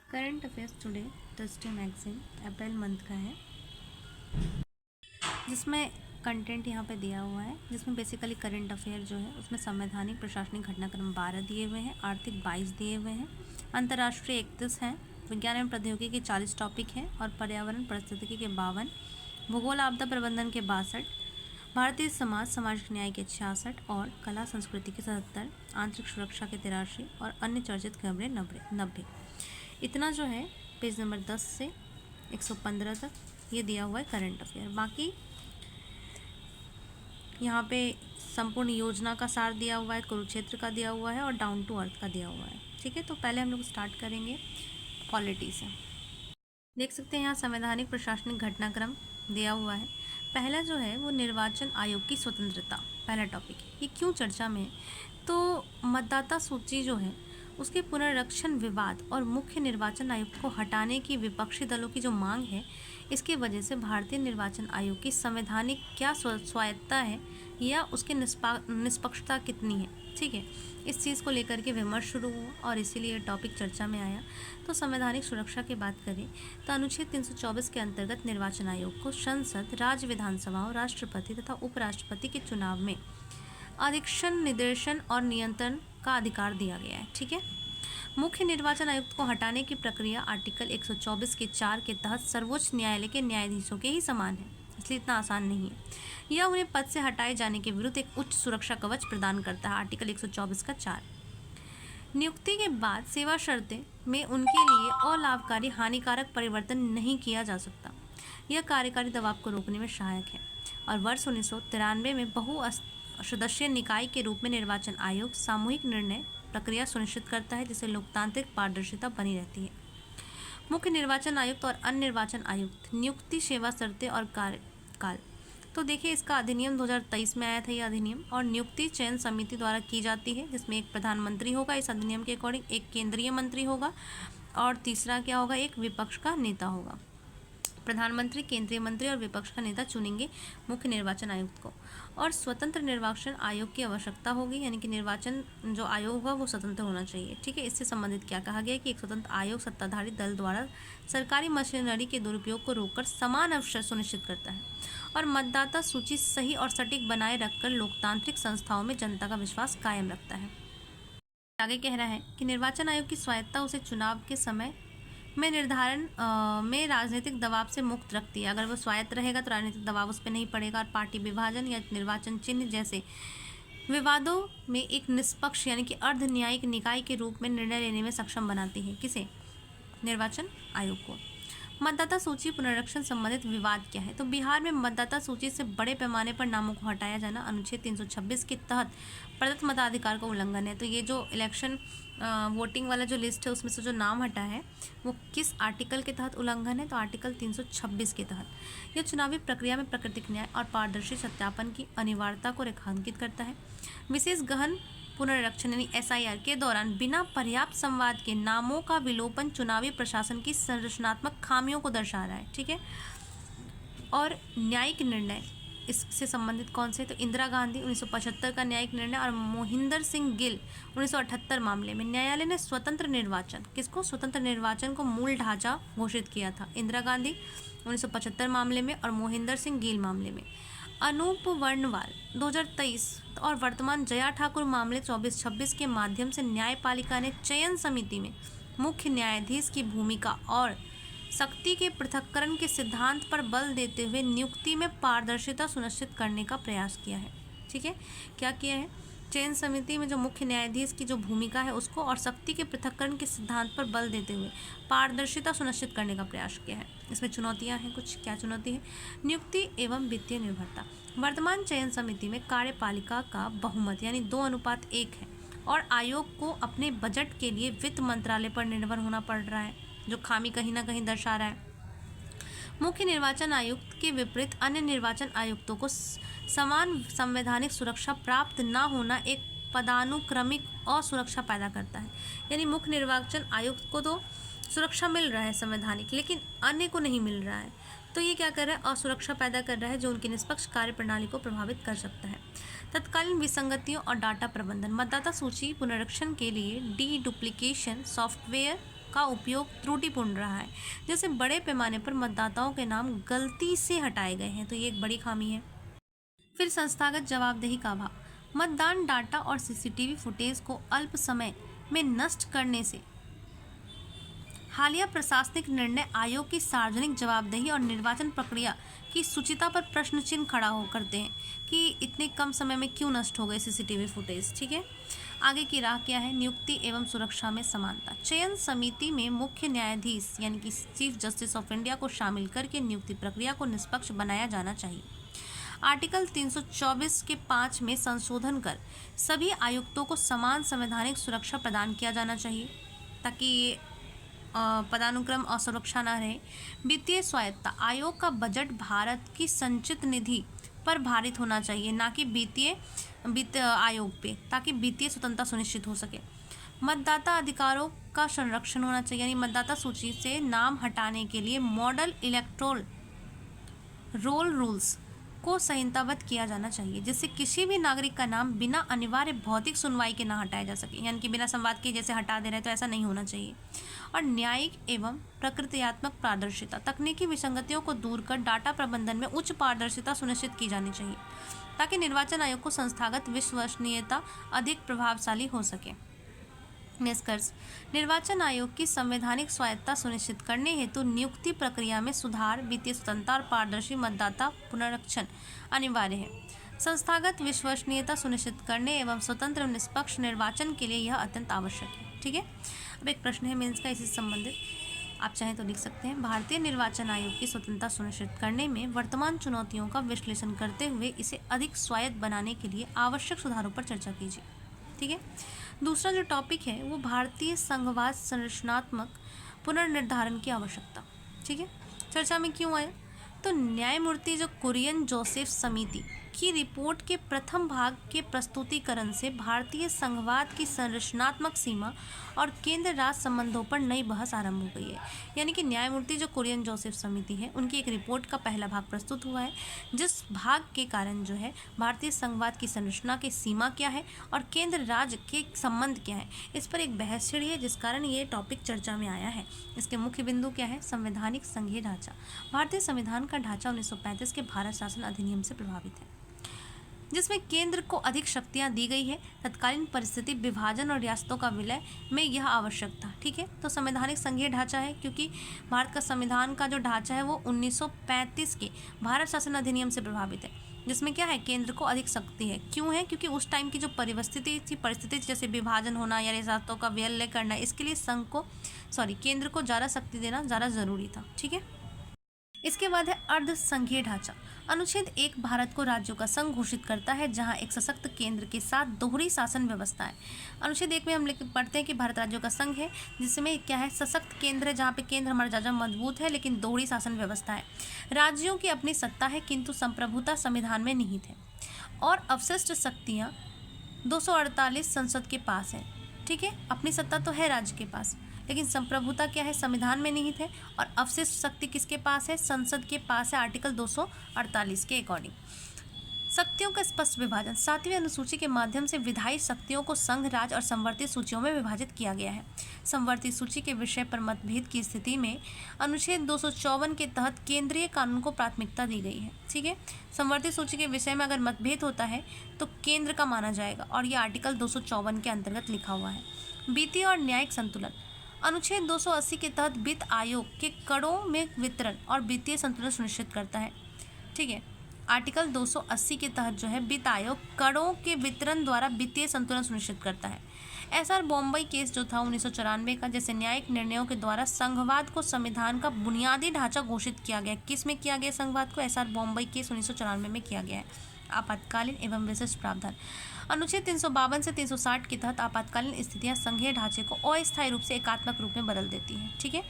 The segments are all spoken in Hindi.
Current affairs today Thursday magazine April month का है, जिसमें कंटेंट यहाँ पे दिया हुआ है, जिसमें बेसिकली करंट अफेयर जो है उसमें संवैधानिक प्रशासनिक घटनाक्रम 12 दिए हुए हैं, आर्थिक 22 दिए हुए हैं, अंतर्राष्ट्रीय 31 हैं, विज्ञान एवं प्रौद्योगिकी के 40 टॉपिक हैं और पर्यावरण पारिस्थितिकी के 52, भूगोल आपदा प्रबंधन के 62, भारतीय समाज सामाजिक न्याय के 66 और कला संस्कृति के 77, आंतरिक सुरक्षा के 83 और अन्य चर्चित खबरें 90। इतना जो है पेज नंबर 10 से 115 तक ये दिया हुआ है करंट अफेयर। बाकी यहाँ पे संपूर्ण योजना का सार दिया हुआ है, कुरुक्षेत्र का दिया हुआ है और डाउन टू अर्थ का दिया हुआ है। ठीक है, तो पहले हम लोग स्टार्ट करेंगे पॉलिटी से। देख सकते हैं यहाँ संवैधानिक प्रशासनिक घटनाक्रम दिया हुआ है। पहला जो है वो निर्वाचन आयोग की स्वतंत्रता, पहला टॉपिक है। ये क्यों चर्चा में है? तो मतदाता सूची जो है उसके पुनर्रक्षण विवाद और मुख्य निर्वाचन आयुक्त को हटाने की विपक्षी दलों की जो मांग है, इसकी वजह से भारतीय निर्वाचन आयोग की संवैधानिक क्या स्वायत्ता है या उसकी निष्पक्षता कितनी है। ठीक है, इस चीज़ को लेकर के विमर्श शुरू हुआ और इसीलिए ये टॉपिक चर्चा में आया। तो संवैधानिक सुरक्षा की बात करें तो अनुच्छेद 324 के अंतर्गत निर्वाचन आयोग को संसद, राज्य विधानसभाओं, राष्ट्रपति तथा उपराष्ट्रपति के चुनाव में अधीक्षण, निर्देशन और नियंत्रण का अधिकार दिया गया है। ठीक है, मुख्य निर्वाचन आयुक्त को हटाने की प्रक्रिया आर्टिकल 124 के 4 के तहत सर्वोच्च न्यायालय के न्यायाधीशों के ही समान है, इसलिए इतना आसान नहीं है। यह उन्हें पद से हटाए जाने के विरुद्ध एक उच्च सुरक्षा कवच प्रदान करता है, आर्टिकल 124 का 4। नियुक्ति के बाद सेवा शर्तें में उनके लिए अलाभकारी हानिकारक परिवर्तन नहीं किया जा सकता। यह कार्यकारी दबाव को रोकने में सहायक है और वर्ष 1993 में बहुसदस्यीय निकाय के रूप में निर्वाचन आयोग सामूहिक निर्णय प्रक्रिया सुनिश्चित करता है, जिससे लोकतांत्रिक पारदर्शिता बनी रहती है। मुख्य निर्वाचन आयुक्त और अन्य निर्वाचन आयुक्त नियुक्ति, सेवा शर्तें और कार्यकाल। तो देखिए, इसका अधिनियम 2023 में आया था ये अधिनियम, और नियुक्ति चयन समिति द्वारा की जाती है, जिसमें एक प्रधानमंत्री होगा इस अधिनियम के अकॉर्डिंग, एक केंद्रीय मंत्री होगा और तीसरा क्या होगा, एक विपक्ष का नेता होगा। प्रधानमंत्री, केंद्रीय मंत्री और विपक्ष का नेता चुनेंगे मुख्य निर्वाचन आयुक्त को। और स्वतंत्र निर्वाचन आयोग की आवश्यकता होगी, यानी कि निर्वाचन जो आयोग होगा वो स्वतंत्र होना चाहिए। ठीक है, इससे संबंधित क्या कहा गया है कि एक स्वतंत्र आयोग सत्ताधारी दल द्वारा सरकारी मशीनरी के दुरुपयोग को रोककर समान अवसर सुनिश्चित करता है और मतदाता सूची सही और सटीक बनाए रखकर लोकतांत्रिक संस्थाओं में जनता का विश्वास कायम रखता है। आगे कह रहा है कि निर्वाचन आयोग की स्वायत्ता उसे चुनाव के समय में निर्धारण में राजनीतिक दबाव से मुक्त रखती है। अगर वो स्वायत्त रहेगा तो राजनीतिक दबाव उस पर नहीं पड़ेगा और पार्टी विभाजन या निर्वाचन चिन्ह जैसे विवादों में एक निष्पक्ष यानी कि अर्ध न्यायिक निकाय के रूप में निर्णय लेने में सक्षम बनाती है। किसे? निर्वाचन आयोग को। मतदाता सूची पुनरीक्षण संबंधित विवाद क्या है? तो बिहार में मतदाता सूची से बड़े पैमाने पर नामों को हटाया जाना अनुच्छेद 326 के तहत प्रदत्त मताधिकार का उल्लंघन है। तो ये जो इलेक्शन वोटिंग वाला जो लिस्ट है उसमें से जो नाम हटा है वो किस आर्टिकल के तहत उल्लंघन है? तो आर्टिकल 326 के तहत। यह चुनावी प्रक्रिया में प्राकृतिक न्याय और पारदर्शी सत्यापन की अनिवार्यता को रेखांकित करता है। विशेष गहन पुनरीक्षण यानी SIR के दौरान बिना पर्याप्त संवाद के नामों का विलोपन चुनावी प्रशासन की संरचनात्मक खामियों को दर्शा रहा है। ठीक है, और न्यायिक निर्णय इससे संबंधित कौन से? तो इंदिरा गांधी 1975 का न्यायिक निर्णय और मोहिंदर सिंह गिल 1978 मामले में न्यायालय ने स्वतंत्र निर्वाचन, किसको? स्वतंत्र निर्वाचन को मूल ढांचा घोषित किया था। इंदिरा गांधी 1975 मामले में और मोहिंदर सिंह गिल मामले में। अनूप वर्णवाल 2023 और वर्तमान जया ठाकुर मामले 24-26 के माध्यम से न्यायपालिका ने चयन समिति में मुख्य न्यायाधीश की भूमिका और शक्ति के पृथक्करण के सिद्धांत पर बल देते हुए नियुक्ति में पारदर्शिता सुनिश्चित करने का प्रयास किया है। ठीक है, क्या किया है? चयन समिति में जो मुख्य न्यायाधीश की जो भूमिका है उसको और शक्ति के पृथक्करण के सिद्धांत पर बल देते हुए पारदर्शिता सुनिश्चित करने का प्रयास किया है। इसमें चुनौतियां हैं कुछ। क्या चुनौती है? नियुक्ति एवं वित्तीय निर्भरता। वर्तमान चयन समिति में कार्यपालिका का बहुमत यानी 2:1 है और आयोग को अपने बजट के लिए वित्त मंत्रालय पर निर्भर होना पड़ रहा है, जो खामी कहीं ना कहीं दर्शा रहा है। मुख्य निर्वाचन आयुक्त के विपरीत अन्य निर्वाचन आयुक्तों को समान संवैधानिक सुरक्षा प्राप्त न होना एक पदानुक्रमिक असुरक्षा पैदा करता है। यानी मुख्य निर्वाचन आयुक्त को तो सुरक्षा मिल रहा है संवैधानिक, लेकिन अन्य को नहीं मिल रहा है। तो ये क्या कर रहा है? असुरक्षा पैदा कर रहा है, जो उनकी निष्पक्ष कार्य प्रणाली को प्रभावित कर सकता है। तत्कालीन विसंगतियों और डाटा प्रबंधन। मतदाता सूची पुनरीक्षण के लिए डीडुप्लीकेशन सॉफ्टवेयर का उपयोग त्रुटिपूर्ण रहा है, जैसे बड़े पैमाने पर मतदाताओं के नाम गलती से हटाए गए हैं, तो ये एक बड़ी खामी है। फिर संस्थागत जवाबदेही का अभाव। मतदान डाटा और सीसीटीवी फुटेज को अल्प समय में नष्ट करने से हालिया प्रशासनिक निर्णय आयोग की सार्वजनिक जवाबदेही और निर्वाचन प्रक्रिया की शुचिता पर प्रश्न चिन्ह खड़ा हो करते हैं कि इतने कम समय में क्यों नष्ट हो गए सीसीटीवी फुटेज। ठीक है, आगे की राह क्या है? नियुक्ति एवं सुरक्षा में समानता। चयन समिति में मुख्य न्यायाधीश यानी कि चीफ जस्टिस ऑफ इंडिया को शामिल करके नियुक्ति प्रक्रिया को निष्पक्ष बनाया जाना चाहिए। आर्टिकल 324 के 5 में संशोधन कर सभी आयुक्तों को समान संवैधानिक सुरक्षा प्रदान किया जाना चाहिए ताकि ये पदानुक्रम और सुरक्षा न रहे। वित्तीय स्वायत्ता। आयोग का बजट भारत की संचित निधि पर भारित होना चाहिए, ना कि वित्त आयोग पे, ताकि वित्तीय स्वतंत्रता सुनिश्चित हो सके। मतदाता अधिकारों का संरक्षण होना चाहिए, यानी मतदाता सूची से नाम हटाने के लिए मॉडल इलेक्टोरल रोल रूल्स को संहिताबद्ध किया जाना चाहिए, जिससे किसी भी नागरिक का नाम बिना अनिवार्य भौतिक सुनवाई के ना हटाया जा सके, यानी कि बिना संवाद के जैसे हटा दे रहे, तो ऐसा नहीं होना चाहिए। और न्यायिक एवं प्रकृत्यात्मक पारदर्शिता। तकनीकी विसंगतियों को दूर कर डाटा प्रबंधन में उच्च पारदर्शिता सुनिश्चित की जानी चाहिए ताकि निर्वाचन आयोग को संस्थागत विश्वसनीयता अधिक प्रभावशाली हो सके। निष्कर्ष। निर्वाचन आयोग की संवैधानिक स्वायत्ता सुनिश्चित करने हेतु नियुक्ति प्रक्रिया में सुधार, वित्तीय स्वतंत्रता और पारदर्शी मतदाता पुनरीक्षण अनिवार्य है। संस्थागत विश्वसनीयता सुनिश्चित करने एवं स्वतंत्र और निष्पक्ष निर्वाचन के लिए यह अत्यंत आवश्यक है। ठीक है, अब एक प्रश्न है मेंस का इसी से संबंधित, आप चाहें तो लिख सकते हैं। भारतीय निर्वाचन आयोग की स्वतंत्रता सुनिश्चित करने में वर्तमान चुनौतियों का विश्लेषण करते हुए इसे अधिक स्वायत्त बनाने के लिए आवश्यक सुधारों पर चर्चा कीजिए। ठीक है, दूसरा जो टॉपिक है वो भारतीय संघवाद संरचनात्मक पुनर्निर्धारण की आवश्यकता। ठीक है, चर्चा में क्यों आया? तो न्यायमूर्ति जो कुरियन जोसेफ समिति की रिपोर्ट के प्रथम भाग के प्रस्तुतिकरण से भारतीय संघवाद की संरचनात्मक सीमा और केंद्र राज्य संबंधों पर नई बहस आरंभ हो गई है। यानी कि न्यायमूर्ति जो कुरियन जोसेफ समिति है उनकी एक रिपोर्ट का पहला भाग प्रस्तुत हुआ है, जिस भाग के कारण जो है भारतीय संघवाद की संरचना की सीमा क्या है और केंद्र राज्य के संबंध क्या है, इस पर एक बहस छिड़ी है, जिस कारण ये टॉपिक चर्चा में आया है। इसके मुख्य बिंदु क्या है? संवैधानिक संघीय ढांचा। भारतीय संविधान का ढांचा 1935 के भारत शासन अधिनियम से प्रभावित है, जिसमें केंद्र को अधिक शक्तियां दी गई है। तत्कालीन परिस्थिति, विभाजन और रियासतों का विलय में यह आवश्यक था। ठीक है, तो संवैधानिक संघीय ढांचा है क्योंकि भारत का संविधान का जो ढांचा है वो 1935 के भारत शासन अधिनियम से प्रभावित है, जिसमें क्या है? केंद्र को अधिक शक्ति है। क्यों है? क्योंकि उस टाइम की जो परिस्थिति थी जैसे विभाजन होना या रियासतों का विलय करना, इसके लिए केंद्र को ज़्यादा शक्ति देना ज़्यादा जरूरी था। ठीक है, इसके बाद है अर्ध संघीय ढांचा। अनुच्छेद 1 भारत को राज्यों का संघ घोषित करता है, जहां एक सशक्त केंद्र के साथ दोहरी शासन व्यवस्था है। अनुच्छेद 1 में हम पढ़ते हैं कि भारत राज्यों का संघ है, जिसमें क्या है? सशक्त केंद्र है, जहां पे केंद्र हमारा ज़्यादा मजबूत है, लेकिन दोहरी शासन व्यवस्था है। राज्यों की अपनी सत्ता है, किंतु संप्रभुता संविधान में निहित है और अवशिष्ट शक्तियाँ 248 संसद के पास है। ठीक है, अपनी सत्ता तो है राज्य के पास, लेकिन संप्रभुता क्या है? संविधान में निहित है। और अवशिष्ट शक्ति किसके पास है? संसद के पास है, आर्टिकल 248 के अकॉर्डिंग। शक्तियों का स्पष्ट विभाजन। 7वीं अनुसूची के माध्यम से विधायी शक्तियों को संघ, राज्य और संवर्ती सूचियों में विभाजित किया गया है। संवर्ती सूची के विषय पर मतभेद की स्थिति में अनुच्छेद 254 के तहत केंद्रीय कानून को प्राथमिकता दी गई है। ठीक है, संवर्ती सूची के विषय में अगर मतभेद होता है तो केंद्र का माना जाएगा, और ये आर्टिकल 254 के अंतर्गत लिखा हुआ है। वित्तीय और न्यायिक संतुलन। अनुच्छेद 280 के तहत वित्त आयोग के करों में वितरण और वित्तीय संतुलन सुनिश्चित करता है। ठीक है, आर्टिकल 280 के तहत जो है वित्त आयोग करों के वितरण द्वारा वित्तीय संतुलन सुनिश्चित करता है। एसआर बॉम्बई केस जो था 1994 का, जैसे न्यायिक निर्णयों के द्वारा संघवाद को संविधान का बुनियादी ढांचा घोषित किया गया। किस में किया गया संघवाद को? एसआर बॉम्बई केस 1994 में किया गया है। आपातकालीन एवं विशिष्ट प्रावधान। अनुच्छेद 352 से 360 के तहत आपातकालीन स्थितियां संघीय ढांचे को अस्थायी रूप से एकात्मक रूप में बदल देती हैं। ठीक है,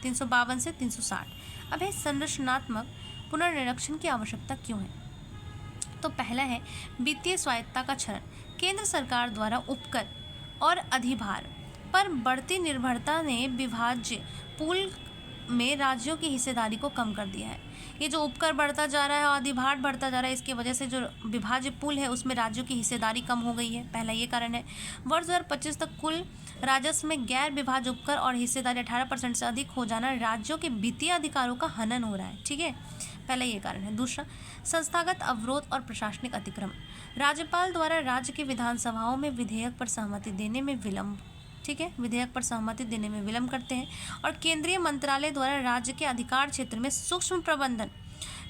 352 से 360। अब है संरचनात्मक पुनर्निरीक्षण की आवश्यकता क्यों है? तो पहला है वित्तीय स्वायत्ता का क्षरण। केंद्र सरकार द्वारा उपकर और अधिभार पर बढ़ती निर्भरता ने विभाज्य पूल में राज्यों की हिस्सेदारी को कम कर दिया है। ये जो उपकर बढ़ता जा रहा है और अधिभार बढ़ता जा रहा है, इसकी वजह से जो विभाज्य पूल है उसमें राज्यों की हिस्सेदारी कम हो गई है, पहला ये कारण है। वर्ष 2025 तक कुल राजस्व में गैर विभाज्य उपकर और हिस्सेदारी 18% से अधिक हो जाना राज्यों के वित्तीय अधिकारों का हनन हो रहा है, ठीक है, पहला ये कारण है। दूसरा, संस्थागत अवरोध और प्रशासनिक अतिक्रमण। राज्यपाल द्वारा राज्य की विधानसभाओं में विधेयक पर सहमति देने में विलंब, ठीक है, विधेयक पर सहमति देने में विलंब करते हैं। और केंद्रीय मंत्रालय द्वारा राज्य के अधिकार क्षेत्र में सूक्ष्म प्रबंधन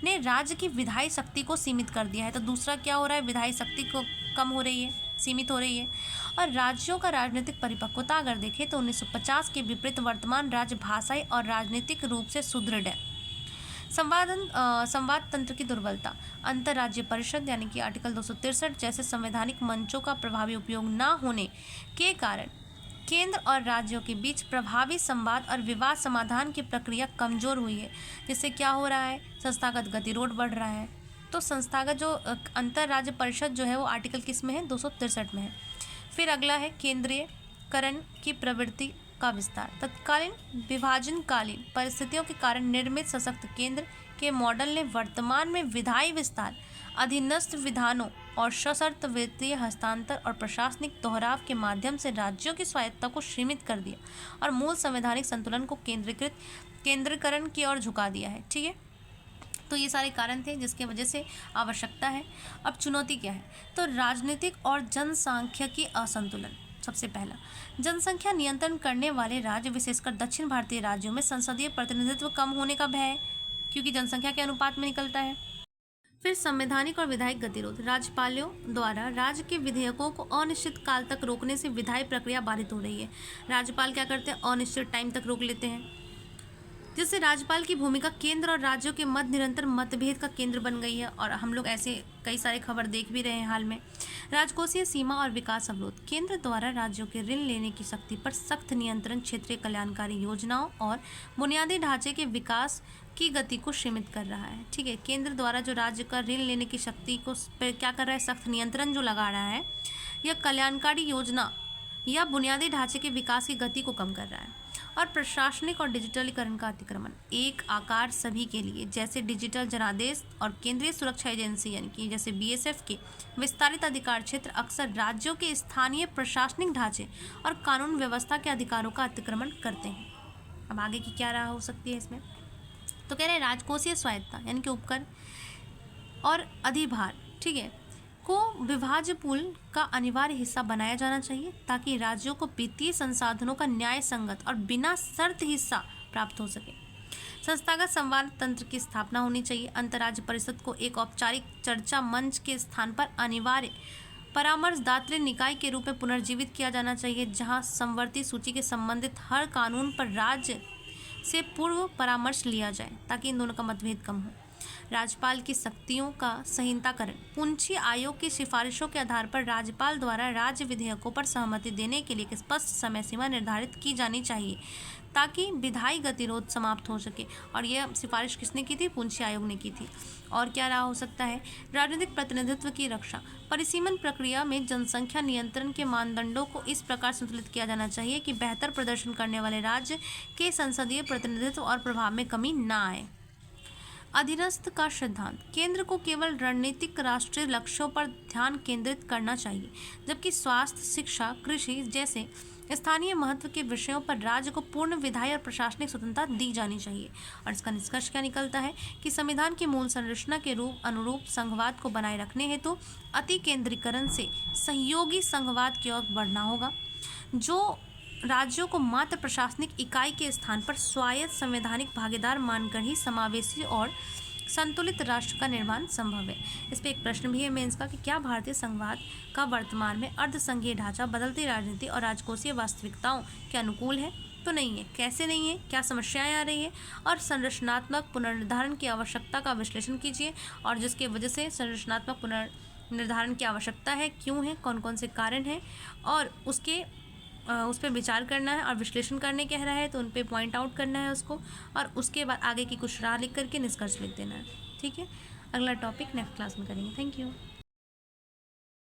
ने राज्य की विधायी शक्ति को सीमित कर दिया है। तो दूसरा क्या हो रहा है, विधायी शक्ति को कम हो रही है, सीमित हो रही है। और राज्यों का राजनीतिक परिपक्वता अगर देखें तो 1950 के विपरीत वर्तमान राज्य भाषाई और राजनीतिक रूप से सुदृढ़ है। संवाद तंत्र की दुर्बलता। अंतर्राज्यीय परिषद यानी कि आर्टिकल 263 जैसे संवैधानिक मंचों का प्रभावी उपयोग न होने के कारण केंद्र और राज्यों के बीच प्रभावी संवाद और विवाद समाधान की प्रक्रिया कमजोर हुई है, जिससे क्या हो रहा है, संस्थागत गतिरोध बढ़ रहा है। तो संस्थागत जो अंतर्राज्य परिषद जो है वो आर्टिकल किस में है, 263 में है। फिर अगला है केंद्रीयकरण की प्रवृत्ति का विस्तार। तत्कालीन विभाजनकालीन परिस्थितियों के कारण निर्मित सशक्त केंद्र के मॉडल ने वर्तमान में विधायी विस्तार, अधीनस्थ विधानों और सशर्त वित्तीय हस्तांतर और प्रशासनिक दोहराव के माध्यम से राज्यों की स्वायत्तता को सीमित कर दिया और मूल संवैधानिक संतुलन को केंद्रीकरण की ओर झुका दिया है, ठीक है। तो ये सारे कारण थे जिसके वजह से आवश्यकता है। अब चुनौती क्या है, तो राजनीतिक और जनसांख्यिकी असंतुलन। सबसे पहला, जनसंख्या नियंत्रण करने वाले राज्य विशेषकर दक्षिण भारतीय राज्यों में संसदीय प्रतिनिधित्व कम होने का भय है, क्योंकि जनसंख्या के अनुपात में निकलता है। फिर संवैधानिक और विधायिक गतिरोध। राज्यपालों द्वारा राज्य के विधेयकों को अनिश्चित काल तक रोकने से विधायी प्रक्रिया बाधित हो रही है। राज्यपाल क्या करते हैं, अनिश्चित टाइम तक रोक लेते हैं, जिससे राज्यपाल की भूमिका केंद्र और राज्यों के मध्य निरंतर मतभेद का केंद्र बन गई है। और हम लोग ऐसे कई सारे खबर देख भी रहे हैं हाल में। राजकोषीय सीमा और विकास अवरोध। केंद्र द्वारा राज्यों के ऋण लेने की शक्ति पर सख्त नियंत्रण क्षेत्रीय कल्याणकारी योजनाओं और बुनियादी ढांचे के विकास की गति को सीमित कर रहा है, ठीक है। केंद्र द्वारा जो राज्य का ऋण लेने की शक्ति को क्या कर रहा है, सख्त नियंत्रण जो लगा रहा है, यह कल्याणकारी योजना या बुनियादी ढांचे के विकास की गति को कम कर रहा है। और प्रशासनिक और डिजिटलीकरण का अतिक्रमण। एक आकार सभी के लिए जैसे डिजिटल जनादेश और केंद्रीय सुरक्षा एजेंसी यानी कि जैसे BSF के विस्तारित अधिकार क्षेत्र अक्सर राज्यों के स्थानीय प्रशासनिक ढांचे और कानून व्यवस्था के अधिकारों का अतिक्रमण करते हैं। अब आगे की क्या राह हो सकती है इसमें, तो कह रहे हैं राजकोषीय स्वायत्तता यानी कि उपकर और अधिभार, ठीक है, को विभाज्य पूल का अनिवार्य हिस्सा बनाया जाना चाहिए ताकि राज्यों को वित्तीय संसाधनों का न्याय संगत और बिना शर्त हिस्सा प्राप्त हो सके। संस्थागत संवाद तंत्र की स्थापना होनी चाहिए। अंतर्राज्य परिषद को एक औपचारिक चर्चा मंच के स्थान पर अनिवार्य परामर्शदात्री निकाय के रूप में पुनर्जीवित किया जाना चाहिए, जहां समवर्ती सूची के संबंधित हर कानून पर राज्य से पूर्व परामर्श लिया जाए ताकि इन दोनों का मतभेद कम हो। राज्यपाल की शक्तियों का संहिताकरण। पुंछी आयोग की सिफारिशों के आधार पर राज्यपाल द्वारा राज्य विधेयकों पर सहमति देने के लिए एक स्पष्ट समय सीमा निर्धारित की जानी चाहिए ताकि विधायी गतिरोध समाप्त हो सके। और यह सिफारिश किसने की थी, पुंछी आयोग ने की थी। और क्या रहा हो सकता है, राजनीतिक प्रतिनिधित्व की रक्षा। परिसीमन प्रक्रिया में जनसंख्या नियंत्रण के मानदंडों को इस प्रकार संतुलित किया जाना चाहिए कि बेहतर प्रदर्शन करने वाले राज्य के संसदीय प्रतिनिधित्व और प्रभाव में कमी न आए। अधीनस्थ का सिद्धांत। केंद्र को केवल रणनीतिक राष्ट्रीय लक्ष्यों पर ध्यान केंद्रित करना चाहिए, जबकि स्वास्थ्य, शिक्षा, कृषि जैसे स्थानीय महत्व के विषयों पर राज्य को पूर्ण विधायी और प्रशासनिक स्वतंत्रता दी जानी चाहिए। और इसका निष्कर्ष क्या निकलता है कि संविधान की मूल संरचना के अनुरूप संघवाद को बनाए रखने हेतु अति केंद्रीकरण से सहयोगी संघवाद की ओर बढ़ना होगा, जो राज्यों को मात्र प्रशासनिक इकाई के स्थान पर स्वायत्त संवैधानिक भागीदार मानकर ही समावेशी और संतुलित राष्ट्र का निर्माण संभव है। इस पर एक प्रश्न भी है मेंस का कि क्या भारतीय संघवाद का वर्तमान में अर्धसंघीय ढांचा बदलती राजनीति और राजकोषीय वास्तविकताओं के अनुकूल है? तो नहीं है। कैसे नहीं है, क्या समस्याएं आ रही है, और संरचनात्मक पुनर्निर्धारण की आवश्यकता का विश्लेषण कीजिए। और जिसके वजह से संरचनात्मक पुनर्निर्धारण की आवश्यकता है, क्यों है, कौन कौन से कारण हैं, और उस पर विचार करना है और विश्लेषण करने कह रहा है तो उन पे पॉइंट आउट करना है उसको, और उसके बाद आगे की कुछ राह लिख करके निष्कर्ष लिख देना है। ठीक है, अगला टॉपिक नेक्स्ट क्लास में करेंगे। Thank you.